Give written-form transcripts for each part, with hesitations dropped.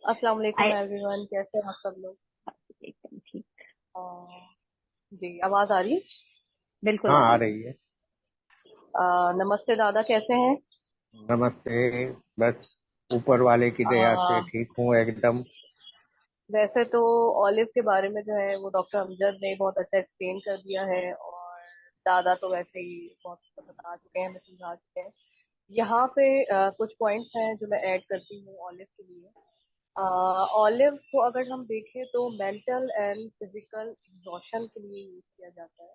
अस्सलाम वालेकुम आए एवरीवन, कैसे हैं आप सब लोग। एकदम ठीक। अ, जी, आवाज आ रही है। बिल्कुल हाँ आ आ रही है। रही है। नमस्ते दादा, कैसे हैं। नमस्ते। बस ऊपर वाले की दया से अ, ठीक हूँ एकदम। वैसे तो ऑलिव के बारे में जो है वो डॉक्टर अमजद ने बहुत अच्छा एक्सप्लेन कर दिया है, और दादा तो वैसे ही बहुत अच्छा बता चुके हैं, हमें समझा चुके हैं। यहाँ पे कुछ पॉइंट्स हैं जो मैं ऐड करती हूँ ऑलिव के लिए। ऑलिव को अगर हम देखें तो मेंटल एंड फिजिकल एग्जॉशन के लिए यूज किया जाता है।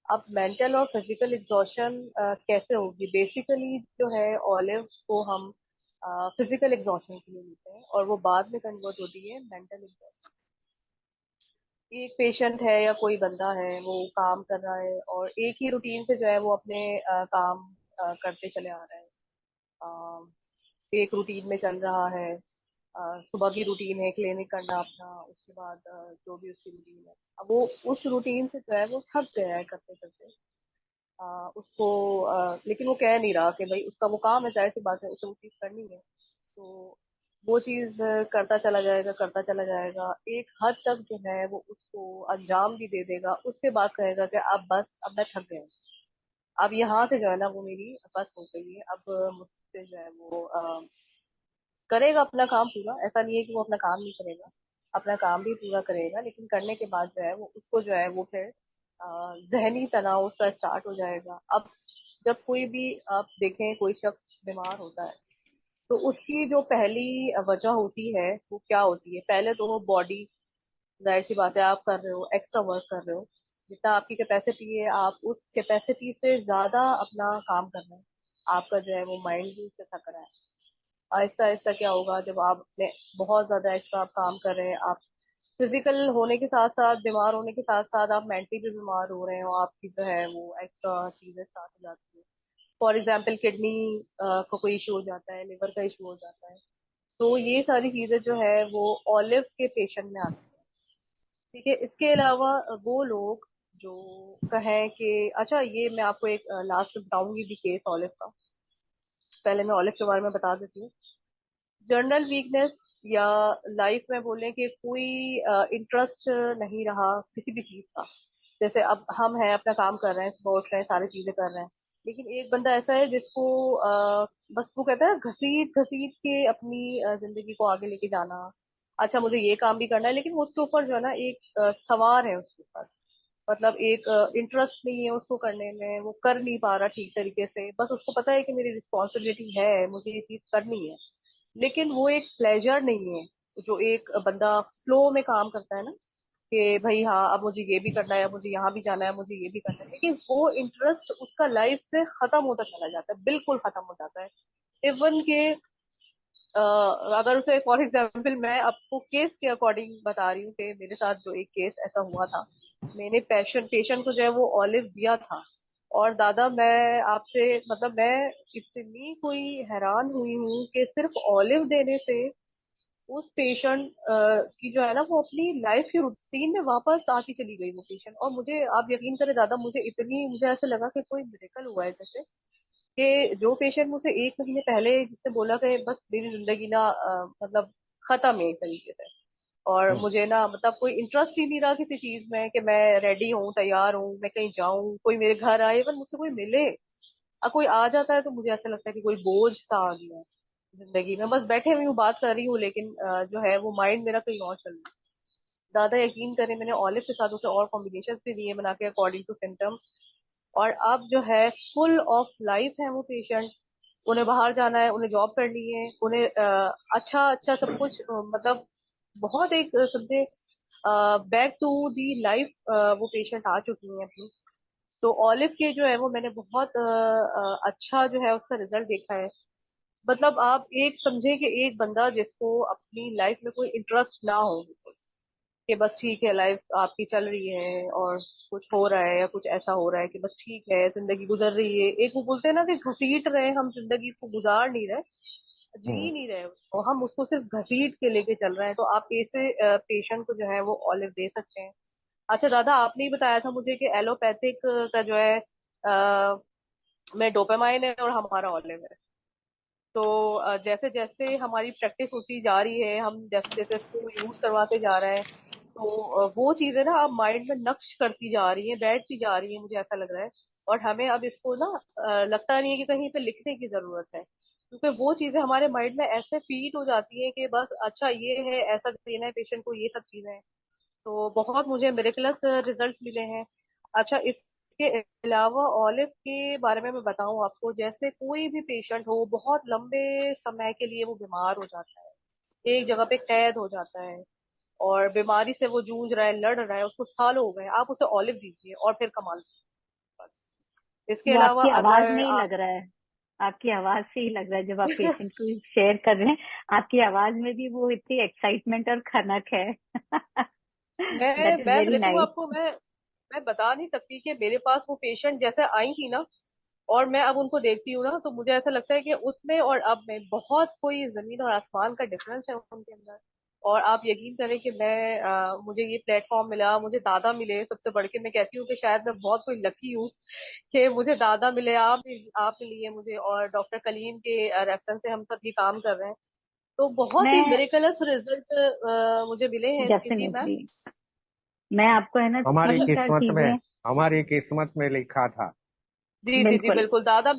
अब मेंटल और फिजिकल एग्जॉशन कैसे होगी, बेसिकली जो है ऑलिव को हम फिजिकल एग्जॉशन के लिए लेते हैं, और वो बाद में कन्वर्ट होती है मेंटल एग्जॉशन। एक पेशेंट है या कोई बंदा है, वो काम कर रहा है और एक ही रूटीन से जो है वो अपने काम करते चले आ रहा है। एक रूटीन में चल रहा है। सुबह की रूटीन है क्लिनिक करना अपना, उसके बाद जो भी उसकी रूटीन है, अब वो उस रूटीन से जो है वो थक गया है करते करते। उसको लेकिन वो कह नहीं रहा कि भाई उसका वो काम है, जाहिर सी बात है उसे वो चीज करनी है। तो वो चीज करता चला जाएगा, करता चला जाएगा, एक हद तक जो है वो उसको अंजाम भी दे देगा, उसके बाद कहेगा कि अब बस, अब मैं थक गया हूँ। अब यहाँ से जो है ना वो मेरी बस हो गई है, अब मुझसे जो है वो करेगा अपना काम पूरा, ऐसा नहीं है कि वो अपना काम नहीं करेगा, अपना काम भी पूरा करेगा, लेकिन करने के बाद जो है वो उसको जो है वो फिर जहनी तनाव उसका स्टार्ट हो जाएगा। अब जब कोई भी आप देखें कोई शख्स बीमार होता है, तो उसकी जो पहली वजह होती है वो क्या होती है, पहले तो वो बॉडी, जाहिर सी बात है आप कर रहे हो, एक्स्ट्रा वर्क कर रहे हो, जितना आपकी कैपेसिटी है आप उस कैपेसिटी से ज्यादा अपना काम कर रहे हैं। आपका जो है वो माइंड भी उससे थक रहा है। आहिस्ता आहिस्ता क्या होगा, जब आप अपने बहुत ज्यादा एक्स्ट्रा आप काम कर रहे हैं, आप फिजिकल होने के साथ साथ, बीमार होने के साथ साथ आप मेंटली भी बीमार हो रहे हो, आपकी जो है वो एक्स्ट्रा चीजें स्टार्ट हो जाती है। फॉर एग्जाम्पल किडनी को कोई इशू हो जाता है, लिवर का इशू हो जाता है। तो ये सारी चीजें जो है वो ऑलिव के पेशेंट में आती है। ठीक है, इसके अलावा वो लोग जो कहें कि अच्छा, ये मैं आपको एक लास्ट बताऊंगी भी केस ऑलिव का। पहले मैं ऑलिव के बारे में बता देती हूँ। जर्नल वीकनेस, या लाइफ में बोलें कि कोई इंटरेस्ट नहीं रहा किसी भी चीज का। जैसे अब हम हैं, अपना काम कर रहे हैं, सुबह उठ रहे हैं, सारी चीजें कर रहे हैं, लेकिन एक बंदा ऐसा है जिसको बस वो कहता है घसीट घसीट के अपनी जिंदगी को आगे लेके जाना। अच्छा, मुझे ये काम भी करना है, लेकिन वो उसके ऊपर जो है ना एक सवार है उसके ऊपर, मतलब एक इंटरेस्ट नहीं है उसको करने में, वो कर नहीं पा रहा ठीक तरीके से, बस उसको पता है कि मेरी रिस्पॉन्सिबिलिटी है, मुझे ये चीज करनी है, लेकिन वो एक प्लेजर नहीं है। जो एक बंदा फ्लो में काम करता है ना, कि भाई हाँ अब मुझे ये भी करना है, अब मुझे यहाँ भी जाना है, मुझे ये भी करना है, लेकिन वो इंटरेस्ट उसका लाइफ से खत्म होता चला जाता है, बिल्कुल खत्म हो जाता है। इवन के अगर उसे फॉर एग्जाम्पल मैं आपको केस के अकॉर्डिंग बता रही हूँ कि मेरे साथ जो एक केस ऐसा हुआ था, मैंने पेशेंट को जो है वो ऑलिव दिया था। और दादा मैं आपसे मतलब मैं इतनी कोई हैरान हुई हूँ कि सिर्फ ऑलिव देने से उस पेशेंट की जो है ना वो अपनी लाइफ की रूटीन में वापस आती चली गई वो पेशेंट। और मुझे आप यकीन करें दादा, मुझे ऐसे लगा कि कोई मिरेकल हुआ है जैसे, कि जो पेशेंट मुझे एक महीने पहले जिसने बोला कि बस मेरी जिंदगी ना मतलब खत्म है एक तरीके से, और हम्म। मुझे ना मतलब कोई इंटरेस्ट ही नहीं रहा किसी चीज में, कि मैं रेडी हूँ, तैयार हूँ, मैं कहीं जाऊं, कोई मेरे घर आए, बस मुझसे कोई मिले। अब कोई आ जाता है तो मुझे ऐसा लगता है कि कोई बोझ सा आ गया है जिंदगी में, बस बैठे हुई हूँ, बात कर रही हूँ, लेकिन जो है वो माइंड मेरा कहीं और चल रहा है। दादा यकीन करें, मैंने ऑलिव के साथ उसे और कॉम्बिनेशन भी दिए बना के अकॉर्डिंग टू सिम्टम्स, और अब जो है फुल ऑफ लाइफ है वो पेशेंट। उन्हें बाहर जाना है, उन्हें जॉब करनी है, उन्हें अच्छा अच्छा सब कुछ मतलब बहुत एक समझे बैक टू दी लाइफ वो पेशेंट आ चुकी हैं अपनी। तो ऑलिव के जो है वो मैंने बहुत अच्छा जो है उसका रिजल्ट देखा है। मतलब आप एक समझे कि एक बंदा जिसको अपनी लाइफ में कोई इंटरेस्ट ना हो, कि बस ठीक है लाइफ आपकी चल रही है और कुछ हो रहा है या कुछ ऐसा हो रहा है कि बस ठीक है जिंदगी गुजर रही है, एक वो बोलते हैं ना कि घसीट रहे हम जिंदगी को, गुजार नहीं रहे, जी हम्म। नहीं रहे उसको, हम उसको सिर्फ घसीट के लेके चल रहे हैं। तो आप ऐसे पेशेंट को जो है वो ऑलिव दे सकते हैं। अच्छा दादा, आपने ही बताया था मुझे कि एलोपैथिक का जो है में डोपामाइन है और हमारा ऑलिव है। तो जैसे जैसे हमारी प्रैक्टिस होती जा रही है, हम जैसे जैसे इसको यूज करवाते जा रहे हैं, तो वो चीजें ना अब माइंड में नक्श करती जा रही है, बैठती जा रही है, मुझे ऐसा लग रहा है। और हमें अब इसको ना लगता नहीं है कि कहीं पे लिखने की जरूरत है, क्योंकि वो चीजें हमारे माइंड में ऐसे फीड हो जाती है कि बस अच्छा ये है, ऐसा देना है पेशेंट को, ये सब चीजें। तो बहुत मुझे मिरेकलस रिजल्ट मिले हैं। अच्छा, इसके अलावा ऑलिव के बारे में मैं बताऊं आपको, जैसे कोई भी पेशेंट हो, बहुत लंबे समय के लिए वो बीमार हो जाता है, एक जगह पे कैद हो जाता है, और बीमारी से वो जूझ रहा है, लड़ रहा है, उसको सालों हो गए, आप उसे ऑलिव दीजिए और फिर कमाल कीजिए, बस। इसके वो अलावा आपकी आवाज अगर में ही आप लग रहा है। आपकी आवाज से ही लग रहा है, जब आप पेशेंट को शेयर कर रहे हैं, आपकी आवाज में भी वो इतनी एक्साइटमेंट और खनक है। दैट इज मैं वेरी देखूं नाइस। आपको, मैं बता नहीं सकती कि मेरे पास वो पेशेंट जैसे आई थी ना, और मैं अब उनको देखती हूँ ना, तो मुझे ऐसा लगता है कि उसमें और अब में बहुत कोई जमीन और आसमान का डिफरेंस है उनके अंदर। और आप यकीन करें कि मुझे ये प्लेटफॉर्म मिला, मुझे दादा मिले, सबसे बढ़ के मैं कहती हूँ कि शायद मैं बहुत कोई लकी हूँ कि मुझे दादा मिले, आप मिली है मुझे, और डॉक्टर कलीम के रेफरेंस से हम सब ये काम कर रहे हैं। तो बहुत ही मैं मिरेकलस रिजल्ट मुझे मिले हैं इसके। जी मैम। डेफिनेटली, मैं आपको है ना हमारी तीन चार किस्मत में चीजें। हमारी किस्मत में लिखा था। जी जी जी, बिल्कुल। बिल्कुल दादा,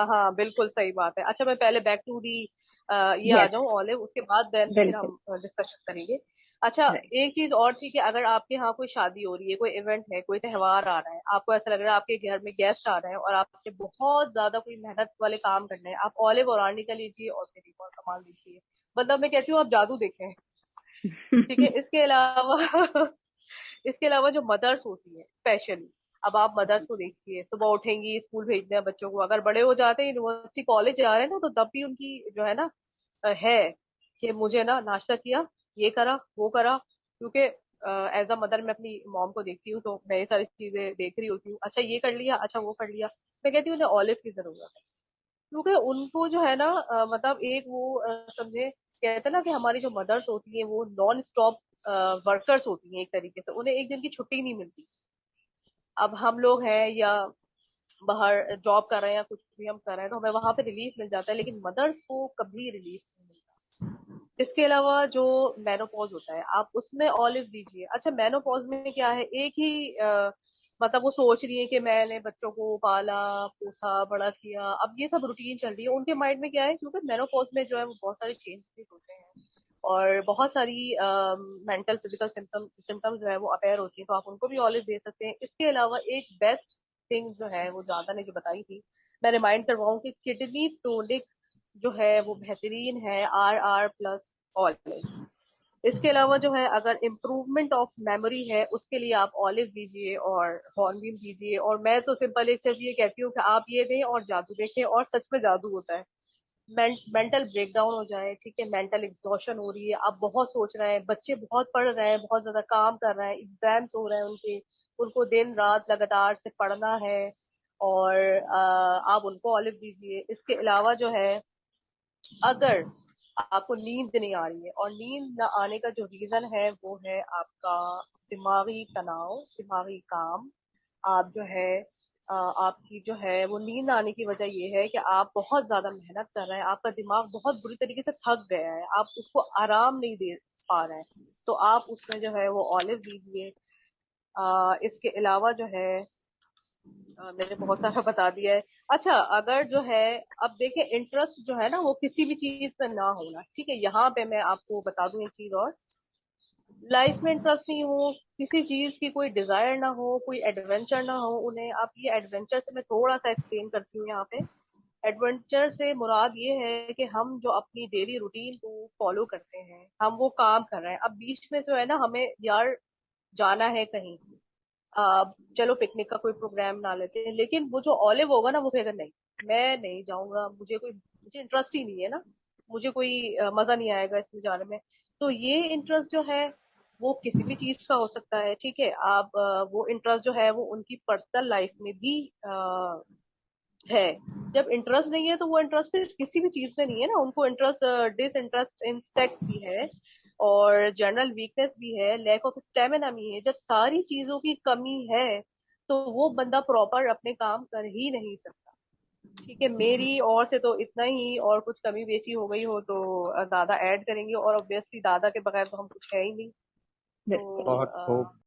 हाँ बिल्कुल सही बात है। अच्छा, मैं पहले बैक टू दी ये आ यस। जाऊं ऑलिव, उसके बाद देन फिर बिल्कुल। हम डिस्कशन करेंगे। अच्छा, राइट। एक चीज और थी कि अगर आपके यहाँ कोई शादी हो रही है, कोई इवेंट है, कोई त्योहार आ रहा है, आपको ऐसा लग रहा है आपके घर में गेस्ट आ रहे हैं और आपके बहुत ज्यादा कोई मेहनत वाले काम करने हैं, आप ऑलिव और आर्निका लीजिए और फिर एक और कमाल लीजिए। मतलब मैं कहती हूँ आप जादू देखें। ठीक है। इसके अलावा इसके अलावा जो मदर्स होती है स्पेशली, अब आप मदर्स को देखिए, सुबह उठेंगी, स्कूल भेजते हैं बच्चों को, अगर बड़े हो जाते हैं, यूनिवर्सिटी कॉलेज जा रहे हैं ना, तो तब भी उनकी जो है ना है कि मुझे ना नाश्ता किया, ये करा, वो करा, क्योंकि एज अ मदर मैं अपनी मॉम को देखती हूँ, तो मैं ये सारी चीजें देख रही होती हूँ, अच्छा ये कर लिया, अच्छा वो कर लिया। मैं कहती हूँ उन्हें ऑलिव की जरूरत है, क्योंकि उनको जो है ना मतलब एक वो समझे, कहते हैं ना कि हमारी जो मदर्स होती हैं वो नॉन स्टॉप वर्कर्स होती हैं, एक तरीके से उन्हें एक दिन की छुट्टी नहीं मिलती। अब हम लोग हैं या बाहर जॉब कर रहे हैं या कुछ भी हम कर रहे हैं, तो हमें वहां पे रिलीफ मिल जाता है, लेकिन मदर्स को कभी रिलीफ नहीं मिलता। इसके अलावा जो मेनोपॉज होता है, आप उसमें ऑलिव दीजिए। अच्छा, मेनोपॉज में क्या है, एक ही मतलब वो सोच रही है कि मैंने बच्चों को पाला, पोसा, बड़ा किया, अब ये सब रूटीन चल रही है उनके माइंड में। क्या है, क्योंकि मेनोपॉज में जो है वो बहुत सारे चेंजेस होते हैं और बहुत सारी मेंटल फिजिकल सिम्टम्स जो है वो अपेयर होती है, तो आप उनको भी ऑलिव दे सकते हैं। इसके अलावा एक बेस्ट थिंग जो है वो ज्यादा ने जो बताई थी, मैं रिमाइंड करवाऊं कि किडनी टोनिक जो है वो बेहतरीन है, RR+ ऑलिव। इसके अलावा जो है, अगर इम्प्रूवमेंट ऑफ मेमोरी है, उसके लिए आप ऑलिव दीजिए और हॉर्नबिल दीजिए। और मैं तो सिंपल एक चीज ये कहती हूँ कि आप ये दें और जादू देखें, और सच में जादू होता है। मेंटल ब्रेकडाउन हो जाए, ठीक है, मेंटल एग्जॉशन हो रही है, आप बहुत सोच रहे हैं, बच्चे बहुत पढ़ रहे हैं, बहुत ज्यादा काम कर रहे हैं, एग्जाम्स हो रहे हैं उनके, उनको दिन रात लगातार से पढ़ना है, और आप उनको ऑलिव दीजिए। इसके अलावा जो है, अगर आपको नींद नहीं आ रही है, और नींद न आने का जो रीजन है वो है आपका दिमागी तनाव, दिमागी काम, आप जो है आपकी जो है वो नींद आने की वजह ये है कि आप बहुत ज्यादा मेहनत कर रहे हैं, आपका दिमाग बहुत बुरी तरीके से थक गया है, आप उसको आराम नहीं दे पा रहे हैं, तो आप उसमें जो है वो ऑलिव दीजिए। इसके अलावा जो है मैंने बहुत सारा बता दिया है। अच्छा, अगर जो है, अब देखिए, इंटरेस्ट जो है ना वो किसी भी चीज पे ना होना, ठीक है, यहाँ पे मैं आपको बता दूं एक चीज और, लाइफ में इंटरेस्ट नहीं हो, किसी चीज की कोई डिजायर ना हो, कोई एडवेंचर ना हो उन्हें, आप ये एडवेंचर से मैं थोड़ा सा एक्सप्लेन करती हूँ यहाँ पे। एडवेंचर से मुराद ये है कि हम जो अपनी डेली रूटीन को फॉलो करते हैं, हम वो काम कर रहे हैं, अब बीच में जो है ना हमें यार जाना है कहीं, चलो पिकनिक का कोई प्रोग्राम बना लेते हैं, लेकिन वो जो ऑलिव होगा ना वो कहेगा नहीं, मैं नहीं जाऊंगा, मुझे इंटरेस्ट ही नहीं है ना, मुझे कोई मजा नहीं आएगा इसमें जाने में। तो ये इंटरेस्ट जो है वो किसी भी चीज का हो सकता है, ठीक है, आप वो इंटरेस्ट जो है वो उनकी पर्सनल लाइफ में भी है। जब इंटरेस्ट नहीं है तो वो इंटरेस्ट फिर किसी भी चीज में नहीं है ना, उनको interest disinterest in sex भी है, और जनरल वीकनेस भी है, लैक ऑफ स्टेमिना भी है। जब सारी चीजों की कमी है तो वो बंदा प्रॉपर अपने काम कर ही नहीं सकता। ठीक है, मेरी ओर से तो इतना ही, और कुछ कमी बेसी हो गई हो तो दादा ऐड करेंगे, और ऑब्वियसली दादा के बगैर तो हम कुछ है ही नहीं। तो बिल्कुल। बहुत खूब।